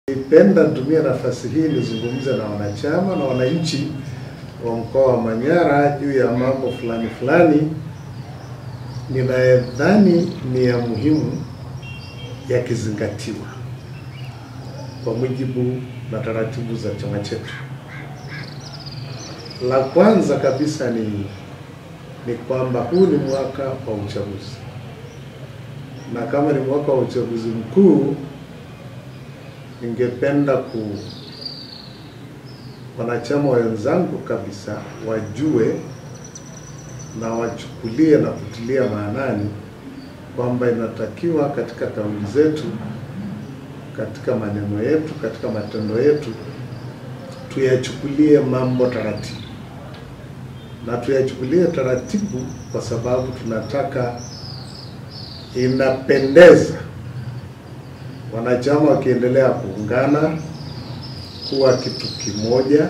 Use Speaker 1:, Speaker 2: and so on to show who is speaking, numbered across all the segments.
Speaker 1: Nipenda nitumie nafasi hii nizungumze na wanachama na wananchi wa mkoa wa Manyara juu ya mambo fulani ninayodhani ni ya muhimu yakizingatiwa kwa mujibu na taratibu za chama chetu. La kwanza kabisa ni kwamba huu ni mwaka wa uchaguzi, na kama ni mwaka wa uchaguzi mkuu, ningependa wanachama wenzangu kabisa wajue na wachukulie na kutilia maanani kwamba inatakiwa katika kauli zetu, katika maneno yetu, katika matendo yetu, tuyachukulie mambo taratibu. Na tuyachukulie taratibu kwa sababu tunataka, inapendeza wanachama wakiendelea kuungana, kuwa kitu kimoja,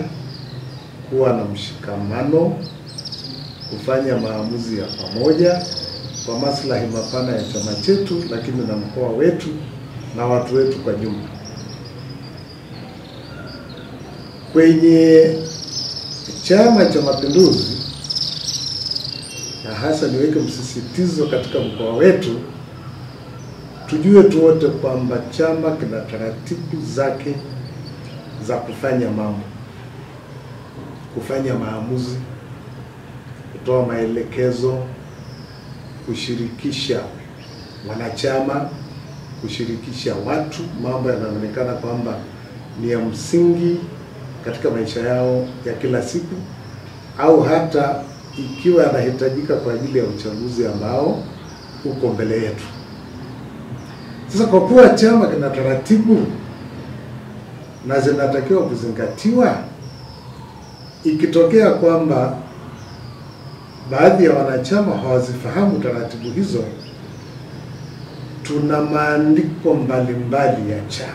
Speaker 1: kuwa na mshikamano, kufanya maamuzi ya pamoja kwa maslahi mapana ya chama chetu, lakini na mkoa wetu na watu wetu kwa jumla. Kwenye Chama cha Mapinduzi, na hasa niweke msisitizo katika mkoa wetu, tujue tu wote kwamba chama kina taratibu zake za kufanya mambo, kufanya maamuzi, kutoa maelekezo, kushirikisha wanachama, kushirikisha watu mambo yanayoonekana kwamba ni ya msingi katika maisha yao ya kila siku, au hata ikiwa yanahitajika kwa ajili ya uchaguzi ambao uko mbele yetu. Sasa kwa kuwa chama kina taratibu na zinatakiwa kuzingatiwa, ikitokea kwamba baadhi ya wanachama hawazifahamu taratibu hizo, tuna maandiko mbalimbali ya chama.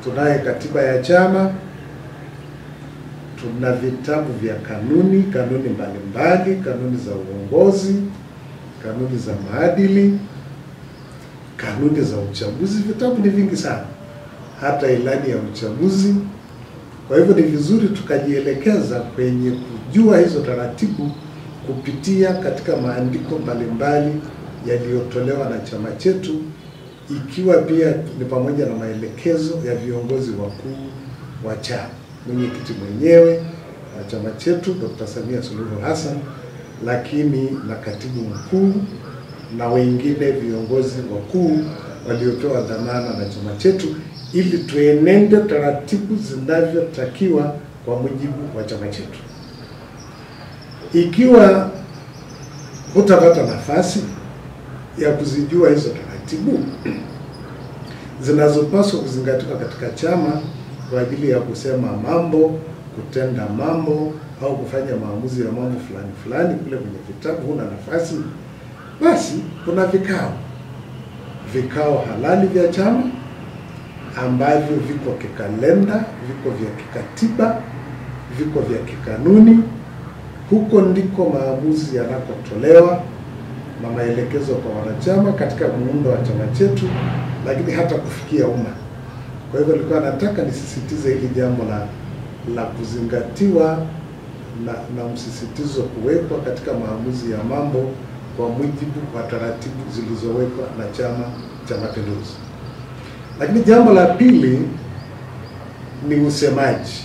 Speaker 1: Tunaye katiba ya chama, tuna vitabu vya kanuni mbalimbali, kanuni za uongozi, kanuni za maadili, kanuni za uchaguzi. Vitabu ni vingi sana, hata ilani ya uchaguzi. Kwa hivyo ni vizuri tukajielekeza kwenye kujua hizo taratibu kupitia katika maandiko mbalimbali yaliyotolewa na chama chetu, ikiwa pia ni pamoja na maelekezo ya viongozi wakuu wa chama, mwenyekiti mwenyewe wa chama chetu Dr. Samia Suluhu Hassan, lakini na katibu mkuu na wengine viongozi wakuu waliopewa dhamana na chama chetu, ili tuenende taratibu zinavyotakiwa kwa mujibu wa chama chetu. Ikiwa hutapata nafasi ya kuzijua hizo taratibu zinazopaswa kuzingatiwa katika chama kwa ajili ya kusema mambo, kutenda mambo, au kufanya maamuzi ya mambo fulani kule kwenye vitabu, huna nafasi, basi kuna vikao halali vya chama ambavyo viko kikalenda, viko vya kikatiba, viko vya kikanuni. Huko ndiko maamuzi yanakotolewa na maelekezo kwa wanachama katika muundo wa chama chetu, lakini hata kufikia umma. Kwa hivyo nilikuwa nataka nisisitize hili jambo la kuzingatiwa na msisitizo kuwekwa katika maamuzi ya mambo kwa mujibu wa taratibu zilizowekwa na Chama cha Mapinduzi. Lakini jambo la pili ni usemaji.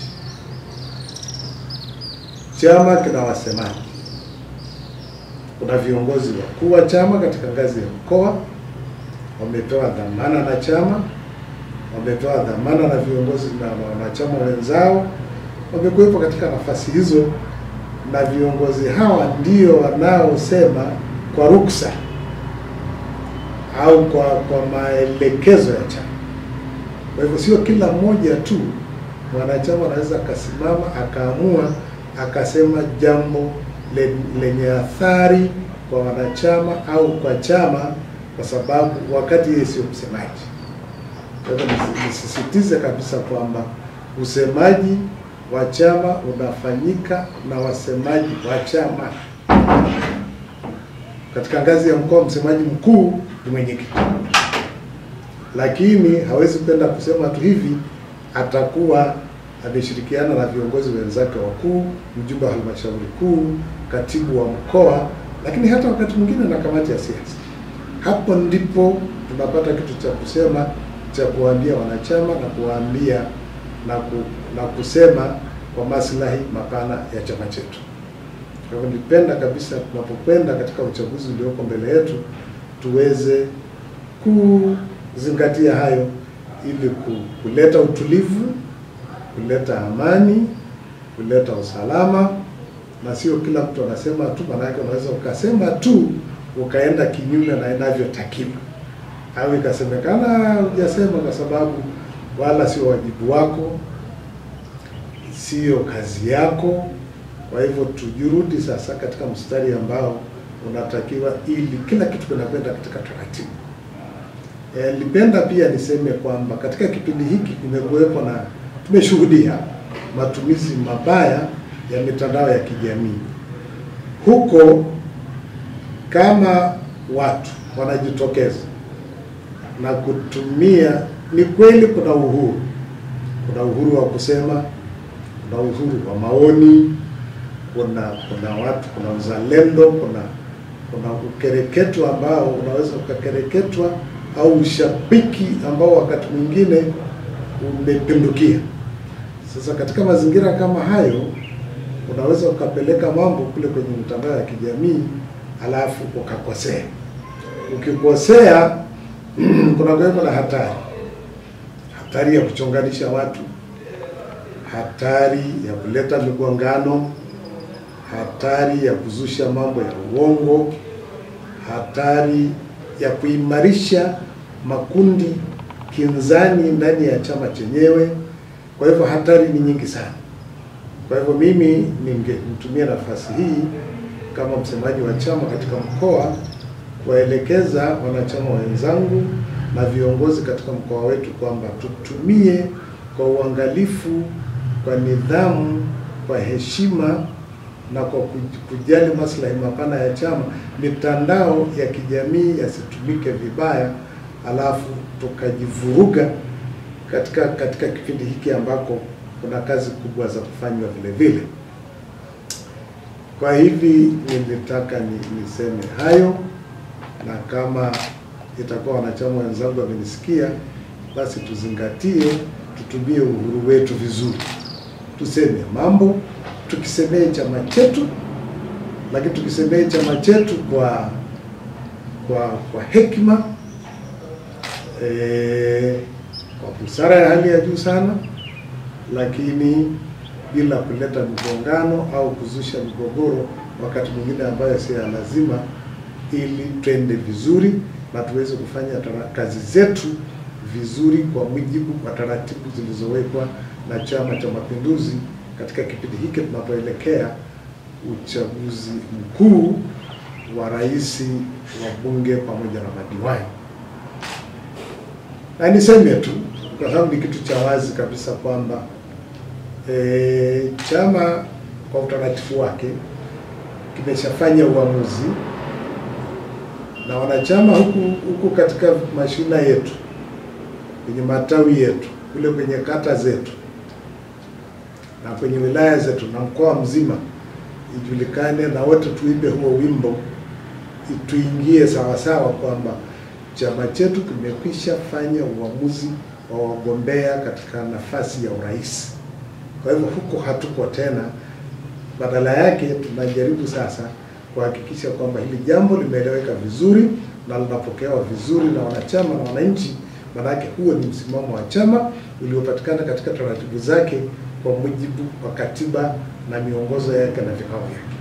Speaker 1: Chama kina wasemaji. Kuna viongozi wakuu wa chama katika ngazi ya mkoa, wamepewa dhamana na chama, wamepewa dhamana na viongozi na wanachama wenzao, wamekuwepo katika nafasi hizo, na viongozi hawa ndio wanaosema kwa ruksa au kwa maelekezo ya chama. Kwa hivyo sio kila mmoja tu mwanachama anaweza akasimama akaamua akasema jambo lenye athari kwa wanachama au kwa chama, kwa sababu wakati yeye sio msemaji. Kwa hivyo nisisitize kabisa kwamba usemaji wa chama unafanyika na wasemaji wa chama. Katika ngazi ya mkoa, msemaji mkuu ni mwenyekiti. lakini hawezi kwenda kusema tu hivi. Atakuwa ameshirikiana na viongozi wenzake wakuu, mjumbe wa halmashauri kuu, katibu wa mkoa, lakini hata wakati mwingine na kamati ya siasa. Hapo ndipo tunapata kitu cha kusema, cha kuambia wanachama na kuwaambia na kusema kwa maslahi mapana ya chama chetu. Kwa hivyo nipenda kabisa tunapokwenda katika uchaguzi ulioko mbele yetu tuweze kuzingatia hayo ili kuleta utulivu, kuleta amani, kuleta usalama, na sio kila mtu anasema tu. Maana yake unaweza ukasema tu ukaenda kinyume na inavyotakiwa, au ikasemekana hujasema kwa sababu wala sio wajibu wako, sio kazi yako. Kwa hivyo tujirudi sasa katika mstari ambao unatakiwa ili kila kitu kinakwenda katika taratibu. Nilipenda pia niseme kwamba katika kipindi hiki kumekuwepo na tumeshuhudia matumizi mabaya ya mitandao ya kijamii. Huko kama watu wanajitokeza na kutumia, ni kweli kuna uhuru wa kusema, kuna uhuru wa maoni, kuna watu, kuna uzalendo, kuna ukereketo ambao unaweza ukakereketwa, au ushabiki ambao wakati mwingine umepindukia. Sasa katika mazingira kama hayo unaweza ukapeleka mambo kule kwenye mitandao ya kijamii alafu ukakosea. Ukikosea kuna kwa hatari ya kuchonganisha watu, hatari ya kuleta migongano, hatari ya kuzusha mambo ya uongo, hatari ya kuimarisha makundi kinzani ndani ya chama chenyewe. Kwa hivyo hatari ni nyingi sana. Kwa hivyo mimi ningetumia nafasi hii kama msemaji wa chama katika mkoa kuwaelekeza wanachama wenzangu na viongozi katika mkoa wetu kwamba tutumie kwa uangalifu, kwa nidhamu, kwa heshima na kwa kujali maslahi mapana ya chama. Mitandao ya kijamii yasitumike vibaya alafu tukajivuruga katika kipindi hiki ambako kuna kazi kubwa za kufanywa vile vile. Kwa hivi nilitaka niseme hayo, na kama itakuwa wanachama wenzangu wamenisikia, basi tuzingatie, tutumie uhuru wetu vizuri. Tuseme mambo, tukisemee chama chetu, lakini tukisemee chama chetu kwa hekima, kwa busara ya hali ya juu sana, lakini bila kuleta migongano au kuzusha migogoro wakati mwingine ambayo si lazima, ili twende vizuri na tuweze kufanya kazi zetu vizuri kwa mujibu wa taratibu zilizowekwa na Chama cha Mapinduzi katika kipindi hiki tunapoelekea uchaguzi mkuu wa rais, wa bunge pamoja na madiwani. Na niseme tu kwa sababu ni kitu cha wazi kabisa kwamba chama kwa utaratibu wake kimeshafanya uamuzi, na wanachama huku katika mashina yetu, kwenye matawi yetu, kule kwenye kata zetu na kwenye wilaya zetu na mkoa mzima, ijulikane na wote tuimbe huo wimbo, tuingie sawa sawa kwamba chama chetu kimekwisha fanya uamuzi wa wagombea katika nafasi ya urais. Kwa hivyo huko hatuko tena, badala yake tunajaribu sasa kuhakikisha kwamba hili jambo limeeleweka vizuri na linapokewa vizuri na wanachama na wananchi. Maanake huo ni msimamo wa chama uliopatikana katika taratibu zake kwa mujibu wa katiba na miongozo yake na vikao vyake.